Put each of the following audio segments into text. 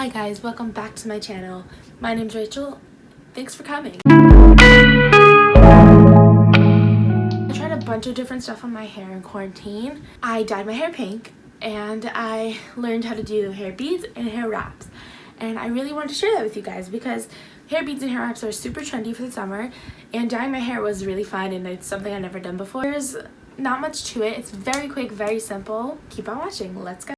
Hi guys, welcome back to my channel. My name's Rachel. Thanks for coming. I tried a bunch of different stuff on my hair in quarantine. I dyed my hair pink and I learned how to do hair beads and hair wraps. And I really wanted to share that with you guys because hair beads and hair wraps are super trendy for the summer, and dyeing my hair was really fun and it's something I've never done before. There's not much to it. It's very quick, very simple. Keep on watching. Let's go.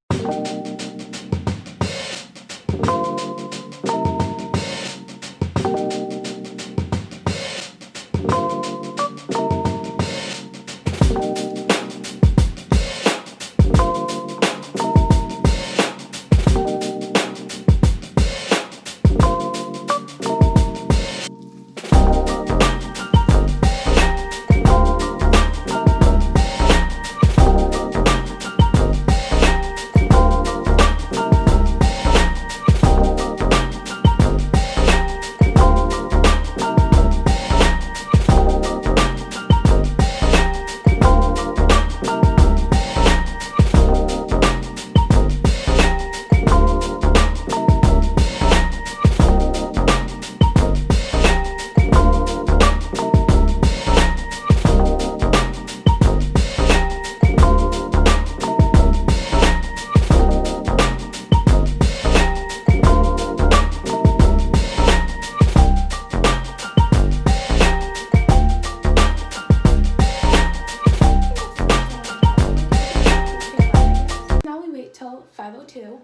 Till 5:02,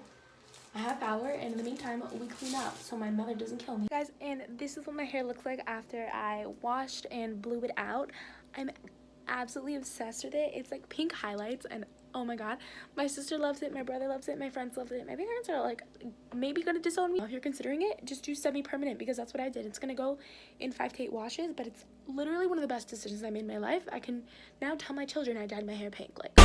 a half hour, and in the meantime we clean up so my mother doesn't kill me, guys. And this is what my hair looks like after I washed and blew it out. I'm absolutely obsessed with it. It's like pink highlights, and oh my god, my sister loves it, my brother loves it, my friends love it, my parents are like maybe gonna disown me. If you're considering it, just do semi-permanent because that's what I did. It's gonna go in 5 to 8 washes, but it's literally one of the best decisions I made in my life. I can now tell my children I dyed my hair pink. Like,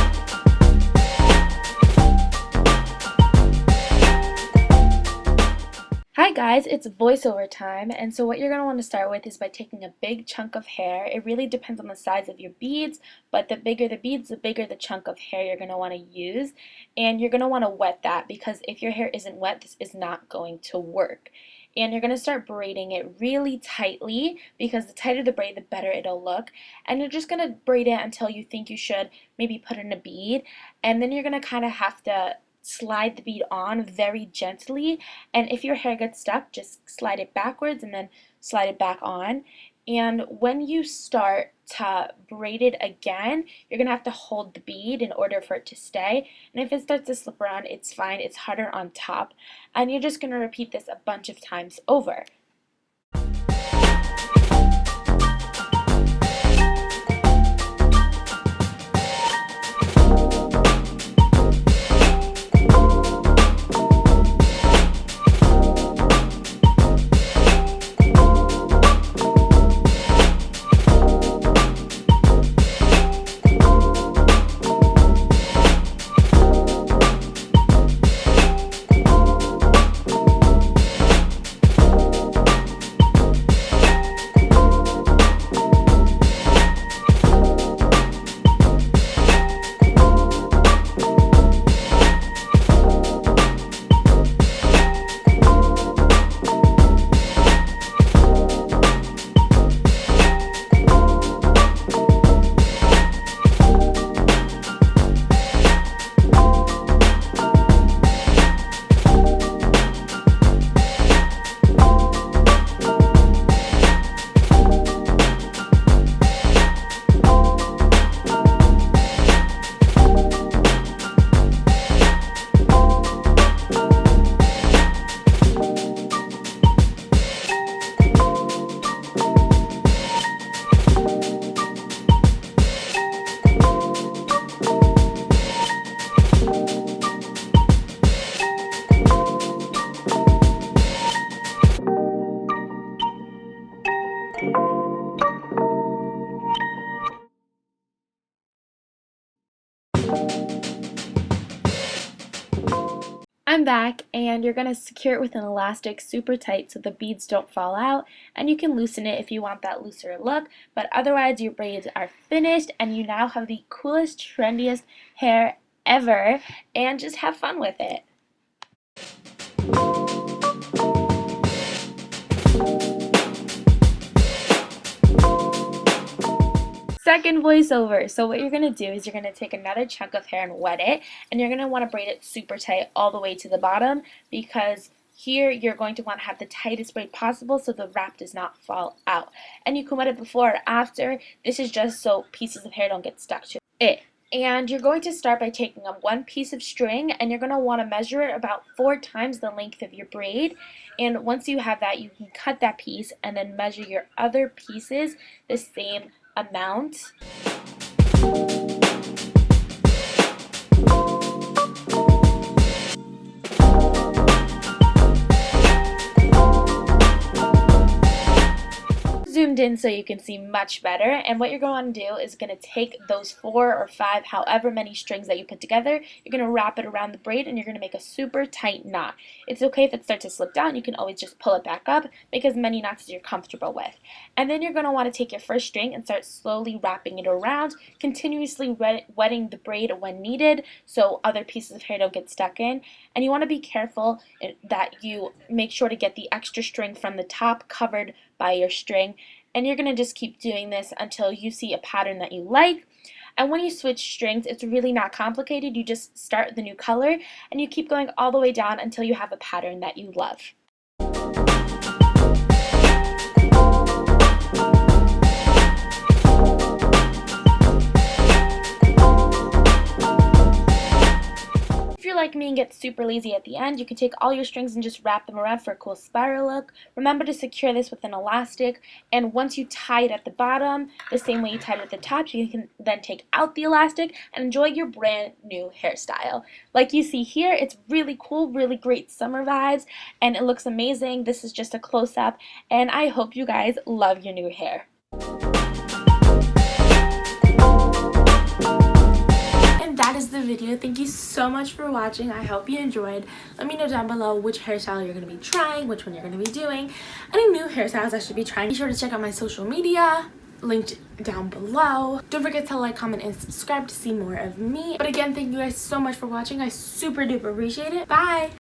hi guys, it's voiceover time, and so what you're going to want to start with is by taking a big chunk of hair. It really depends on the size of your beads, but the bigger the beads, the bigger the chunk of hair you're going to want to use, and you're going to want to wet that because if your hair isn't wet, this is not going to work. And you're going to start braiding it really tightly because the tighter the braid, the better it'll look. And you're just going to braid it until you think you should maybe put in a bead, and then you're going to kind of have to slide the bead on very gently, and if your hair gets stuck, just slide it backwards and then slide it back on. And when you start to braid it again, you're gonna have to hold the bead in order for it to stay, and if it starts to slip around, it's fine, it's harder on top, and you're just gonna repeat this a bunch of times over. I'm back, and you're going to secure it with an elastic super tight so the beads don't fall out, and you can loosen it if you want that looser look, but otherwise your braids are finished and you now have the coolest, trendiest hair ever, and just have fun with it. second voiceover. So what you're going to do is you're going to take another chunk of hair and wet it, and you're going to want to braid it super tight all the way to the bottom, because here you're going to want to have the tightest braid possible so the wrap does not fall out. And you can wet it before or after. This is just so pieces of hair don't get stuck to it. And you're going to start by taking up one piece of string, and you're going to want to measure it about 4 times the length of your braid. And once you have that, you can cut that piece and then measure your other pieces the same amount. Zoomed in so you can see much better, and what you're going to do is going to take those 4 or 5, however many strings that you put together, you're going to wrap it around the braid, and you're going to make a super tight knot. It's okay if it starts to slip down, you can always just pull it back up, make as many knots as you're comfortable with. And then you're going to want to take your first string and start slowly wrapping it around, continuously wetting the braid when needed so other pieces of hair don't get stuck in. And you want to be careful that you make sure to get the extra string from the top covered by your string, and you're going to just keep doing this until you see a pattern that you like. And when you switch strings, it's really not complicated. You just start the new color and you keep going all the way down until you have a pattern that you love. Like me and get super lazy at the end, you can take all your strings and just wrap them around for a cool spiral look. Remember to secure this with an elastic, and once you tie it at the bottom the same way you tied it at the top, you can then take out the elastic and enjoy your brand new hairstyle. Like you see here, it's really cool, really great summer vibes, and it looks amazing. This is just a close-up, and I hope you guys love your new hair. That is the video. Thank you so much for watching. I hope you enjoyed. Let me know down below which hairstyle you're going to be trying, which one you're going to be doing, any new hairstyles I should be trying. Be sure to check out my social media linked down below. Don't forget to like, comment, and subscribe to see more of me. But again, thank you guys so much for watching. I super duper appreciate it. Bye!